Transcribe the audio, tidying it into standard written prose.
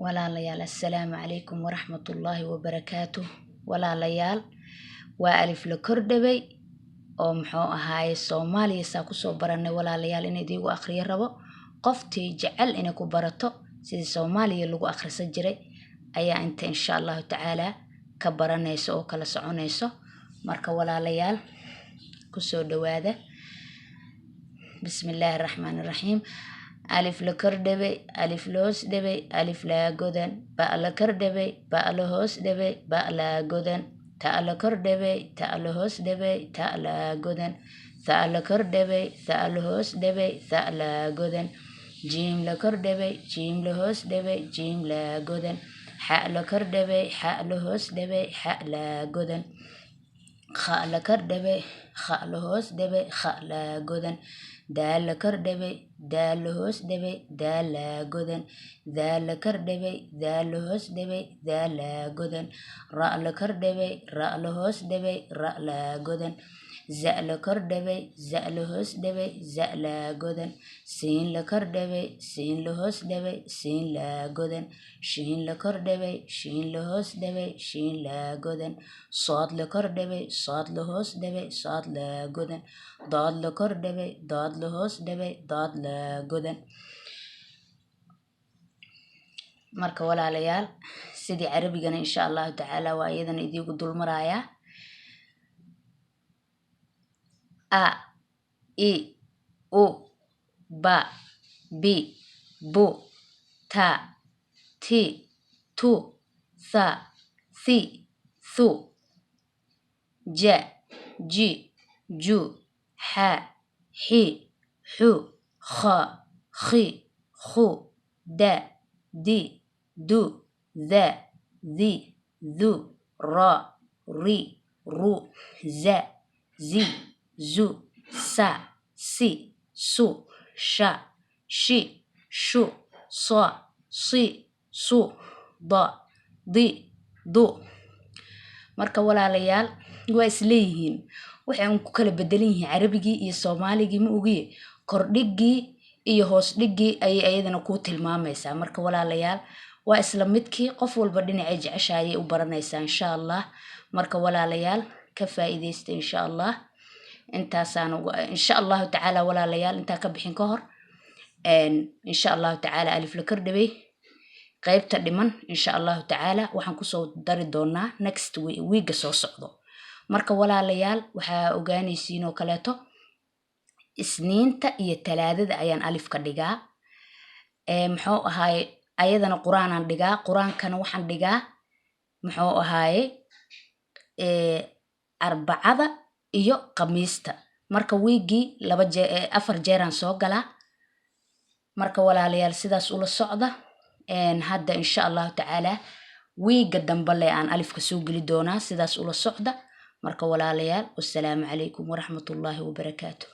walaalayaal assalaamu calaykum waraxmatullaahi wabarakaatuh. walaalayaal waa alif la kordhabay oo muxuu ahaaye Soomaaliya saa kusoo baranay walaalayaal in idigu akhriyo rabo qoftii jecel inay ku barato sidii Soomaaliya lagu akhrisan jiray ayaa inta insha Allah tacaala ka baranayso oo kala soconayso. marka walaalayaal kusoo dhawaada. bismillaahir rahmaanir rahiim. alif la kordhabay alif la hoos dhabay alif la godan ba la kordhabay ba la hoos dhabay ba la godan ta la kordhabay ta la hoos dhabay ta la godan ta la kordhabay ta la hoos dhabay ta la godan jiim la kordhabay jiim la hoos dhabay jiim la godan xa la kordhabay xa la hoos dhabay xa la godan kha la kordhabay kha la hoos dhabay kha la godan daal la kordhabay daal la hoos dhabay daal la godan daal la kordhabay daal la hoos dhabay daal la godan ra la kordhabay ra la hoos dhabay ra la godan za la kordhabay za la hoos dhabay za la godan siin la kordhabay siin la hoos dhabay siin la godan shiin la kordhabay shiin la hoos dhabay shiin la godan sood la kordhabay sood la hoos dhabay sood la godan dood la kordhabay dood la hoos dhabay dood la godan. marka walaalayaal sidii carabigana insha Allah tacaala waa iyadana idigu dul maraaya. a i u ba bi bu ta ti tu tha thi thu ja ji ju ha hi hu kha khi khu da di du dha dhi dhu ra ri ru za zi zu sa si su sha shi shu sa si su da di du. marka walaalayaal waa isleeyihiin waxay ku kala bedelan yihiin carabigii iyo Soomaaligii ma ogiye kordhigii iyo hoos dhigii ay ayadana ku tilmaamaysaa. marka walaalayaal waa isla midkii qof walba dhinaca jeceshaayay u baranaysaa insha Allah. marka walaalayaal ka faa'iideysta insha Allah. intaasaan insha Allah tacaala walaalayaal inta ka bixin ka hor insha Allah tacaala alif la kordhabay qaybta dhiman insha Allah tacaala waxaan ku soo dari doonaa next week soo socdo. marka walaalayaal waxa ogaanaysiin oo kaleeto isniinta iyo talaadada ayaan alif ka dhigaa. muxuu ahaay ayadana quraanaan dhigaa. quraankana waxaan dhigaa muxuu ahaay arbacada iyo khamiista. marka weegi 4 jeeraan soo galaa. marka walaalayaal sidaas ula socda. hadda insha Allah tacaala weega dambe le aan alifka soo gali doonaa. sidaas ula socda. marka walaalayaal wassalaamu calaykum waraxmatullaahi wabarakaatuh.